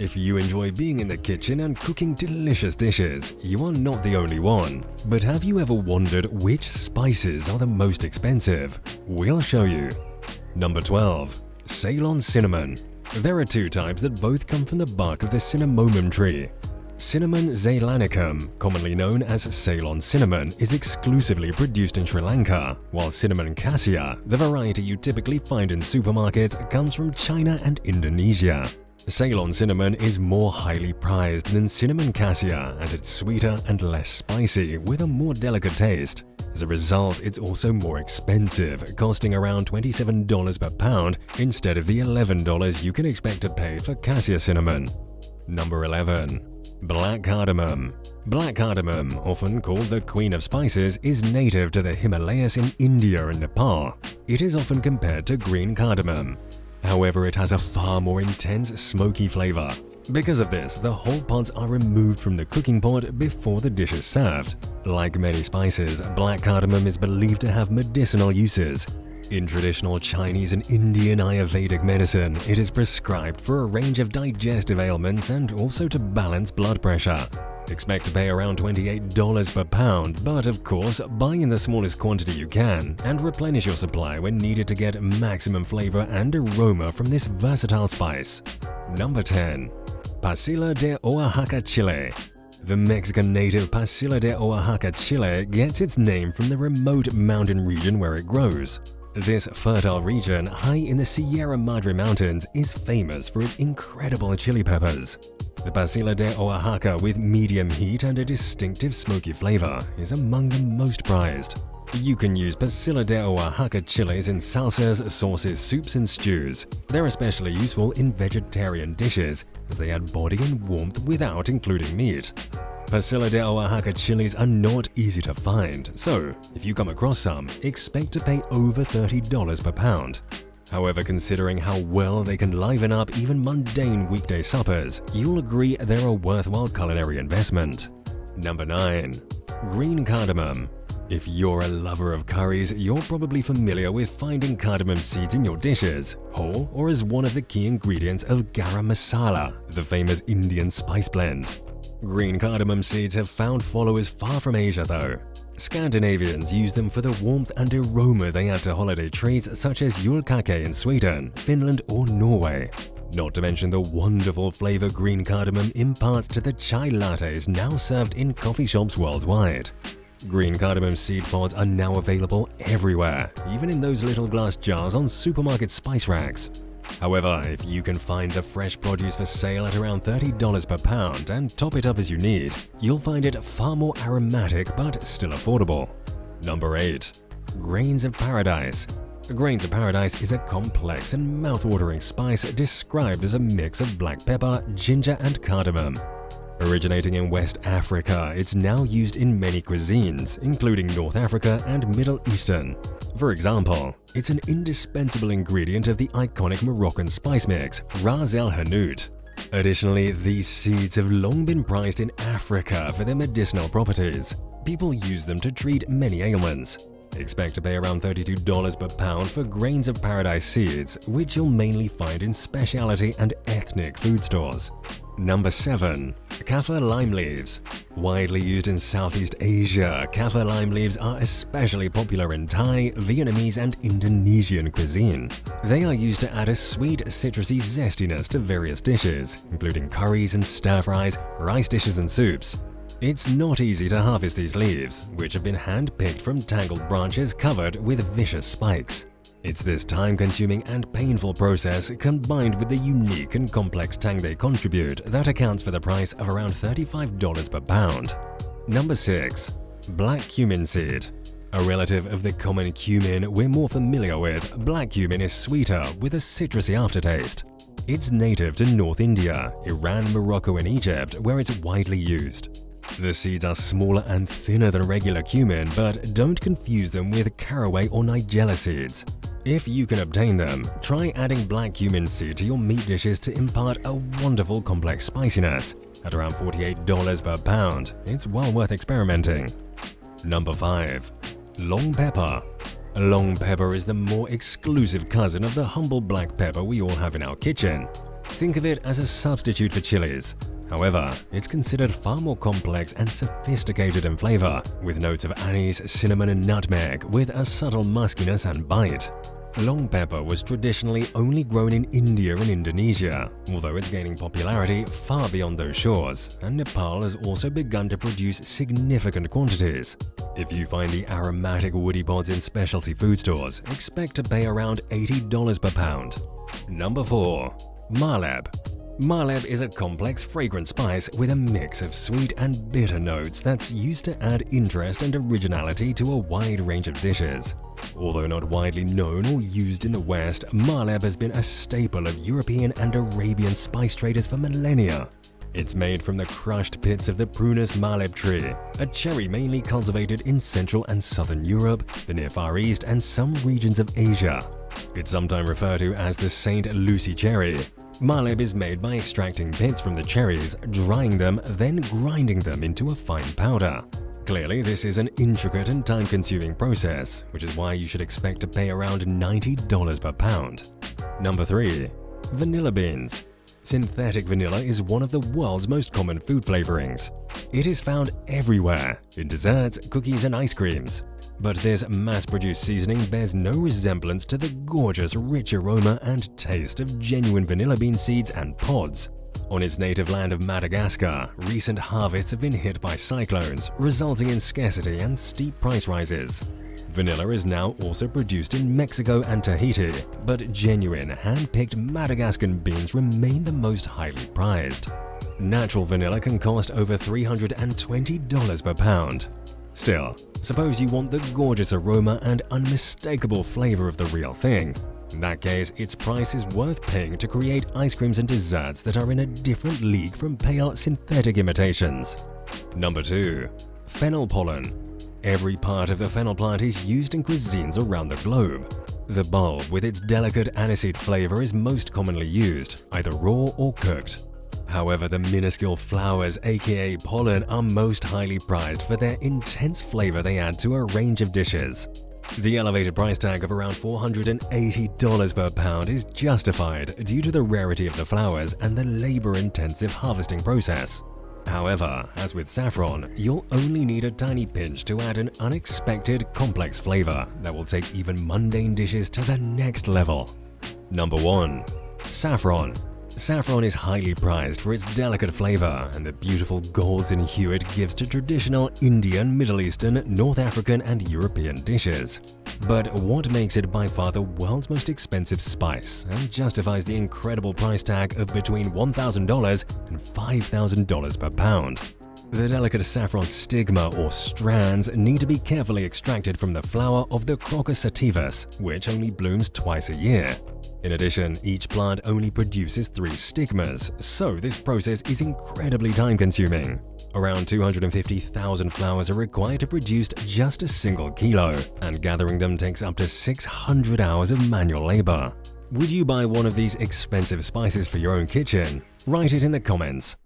If you enjoy being in the kitchen and cooking delicious dishes, you are not the only one. But have you ever wondered which spices are the most expensive? We'll show you. Number 12. Ceylon cinnamon. There are two types that both come from the bark of the cinnamomum tree. Cinnamon zeylanicum, commonly known as Ceylon cinnamon, is exclusively produced in Sri Lanka, while cinnamon cassia, the variety you typically find in supermarkets, comes from China and Indonesia. Ceylon cinnamon is more highly prized than cinnamon cassia as it's sweeter and less spicy with a more delicate taste. As a result, it's also more expensive, costing around $27 per pound instead of the $11 you can expect to pay for cassia cinnamon. Number 11. Black cardamom. Black cardamom, often called the Queen of Spices, is native to the Himalayas in India and Nepal. It is often compared to green cardamom. However, it has a far more intense, smoky flavor. Because of this, the whole pods are removed from the cooking pot before the dish is served. Like many spices, black cardamom is believed to have medicinal uses. In traditional Chinese and Indian Ayurvedic medicine, it is prescribed for a range of digestive ailments and also to balance blood pressure. Expect to pay around $28 per pound, but of course, buy in the smallest quantity you can and replenish your supply when needed to get maximum flavor and aroma from this versatile spice. Number 10. Pasilla de Oaxaca chile. The Mexican native Pasilla de Oaxaca chile gets its name from the remote mountain region where it grows. This fertile region, high in the Sierra Madre Mountains, is famous for its incredible chili peppers. The Pasilla de Oaxaca, with medium heat and a distinctive smoky flavor, is among the most prized. You can use Pasilla de Oaxaca chilies in salsas, sauces, soups, and stews. They're especially useful in vegetarian dishes, as they add body and warmth without including meat. Pasilla de Oaxaca chilies are not easy to find, so if you come across some, expect to pay over $30 per pound. However, considering how well they can liven up even mundane weekday suppers, you'll agree they're a worthwhile culinary investment. Number 9. Green cardamom. If you're a lover of curries, you're probably familiar with finding cardamom seeds in your dishes, whole or as one of the key ingredients of garam masala, the famous Indian spice blend. Green cardamom seeds have found followers far from Asia though. Scandinavians use them for the warmth and aroma they add to holiday treats such as julkake in Sweden, Finland or Norway. Not to mention the wonderful flavor green cardamom imparts to the chai lattes now served in coffee shops worldwide. Green cardamom seed pods are now available everywhere, even in those little glass jars on supermarket spice racks. However, if you can find the fresh produce for sale at around $30 per pound and top it up as you need, you'll find it far more aromatic but still affordable. Number 8. Grains of Paradise. Grains of Paradise is a complex and mouth-watering spice described as a mix of black pepper, ginger, and cardamom. Originating in West Africa, it's now used in many cuisines, including North Africa and Middle Eastern. For example, it's an indispensable ingredient of the iconic Moroccan spice mix, Ras el Hanout. Additionally, these seeds have long been prized in Africa for their medicinal properties. People use them to treat many ailments. Expect to pay around $32 per pound for grains of paradise seeds, which you'll mainly find in specialty and ethnic food stores. Number 7. Kaffir lime leaves. Widely used in Southeast Asia, kaffir lime leaves are especially popular in Thai, Vietnamese, and Indonesian cuisine. They are used to add a sweet, citrusy zestiness to various dishes, including curries and stir-fries, rice dishes, and soups. It's not easy to harvest these leaves, which have been hand-picked from tangled branches covered with vicious spikes. It's this time-consuming and painful process, combined with the unique and complex tang they contribute, that accounts for the price of around $35 per pound. Number 6. Black cumin seed. A relative of the common cumin we're more familiar with, black cumin is sweeter with a citrusy aftertaste. It's native to North India, Iran, Morocco, and Egypt, where it's widely used. The seeds are smaller and thinner than regular cumin, but don't confuse them with caraway or nigella seeds. If you can obtain them, try adding black cumin seed to your meat dishes to impart a wonderful complex spiciness. At around $48 per pound, it's well worth experimenting. Number 5. Long pepper. Long pepper is the more exclusive cousin of the humble black pepper we all have in our kitchen. Think of it as a substitute for chilies. However, it's considered far more complex and sophisticated in flavor, with notes of anise, cinnamon, and nutmeg, with a subtle muskiness and bite. Long pepper was traditionally only grown in India and Indonesia, although it's gaining popularity far beyond those shores, and Nepal has also begun to produce significant quantities. If you find the aromatic woody pods in specialty food stores, expect to pay around $80 per pound. Number 4. Mahlab. Mahlab is a complex fragrant spice with a mix of sweet and bitter notes that's used to add interest and originality to a wide range of dishes. Although not widely known or used in the West, Mahlab has been a staple of European and Arabian spice traders for millennia. It's made from the crushed pits of the Prunus Mahlab tree, a cherry mainly cultivated in Central and Southern Europe, the Near Far East, and some regions of Asia. It's sometimes referred to as the St. Lucie cherry. Mahlab is made by extracting pits from the cherries, drying them, then grinding them into a fine powder. Clearly, this is an intricate and time-consuming process, which is why you should expect to pay around $90 per pound. Number 3. Vanilla beans. Synthetic vanilla is one of the world's most common food flavorings. It is found everywhere, in desserts, cookies, and ice creams. But this mass-produced seasoning bears no resemblance to the gorgeous, rich aroma and taste of genuine vanilla bean seeds and pods. On its native land of Madagascar, recent harvests have been hit by cyclones, resulting in scarcity and steep price rises. Vanilla is now also produced in Mexico and Tahiti, but genuine, hand-picked Madagascan beans remain the most highly prized. Natural vanilla can cost over $320 per pound. Still, suppose you want the gorgeous aroma and unmistakable flavor of the real thing. In that case, its price is worth paying to create ice creams and desserts that are in a different league from pale synthetic imitations. Number 2. Fennel pollen. Every part of the fennel plant is used in cuisines around the globe. The bulb, with its delicate aniseed flavor, is most commonly used, either raw or cooked. However, the minuscule flowers, aka pollen, are most highly prized for their intense flavor they add to a range of dishes. The elevated price tag of around $480 per pound is justified due to the rarity of the flowers and the labor-intensive harvesting process. However, as with saffron, you'll only need a tiny pinch to add an unexpected, complex flavor that will take even mundane dishes to the next level. Number 1. Saffron. Saffron is highly prized for its delicate flavor and the beautiful golden hue it gives to traditional Indian, Middle Eastern, North African, and European dishes. But what makes it by far the world's most expensive spice and justifies the incredible price tag of between $1,000 and $5,000 per pound? The delicate saffron stigma or strands need to be carefully extracted from the flower of the Crocus sativus, which only blooms twice a year. In addition, each plant only produces 3 stigmas, so this process is incredibly time-consuming. Around 250,000 flowers are required to produce just a single kilo, and gathering them takes up to 600 hours of manual labor. Would you buy one of these expensive spices for your own kitchen? Write it in the comments.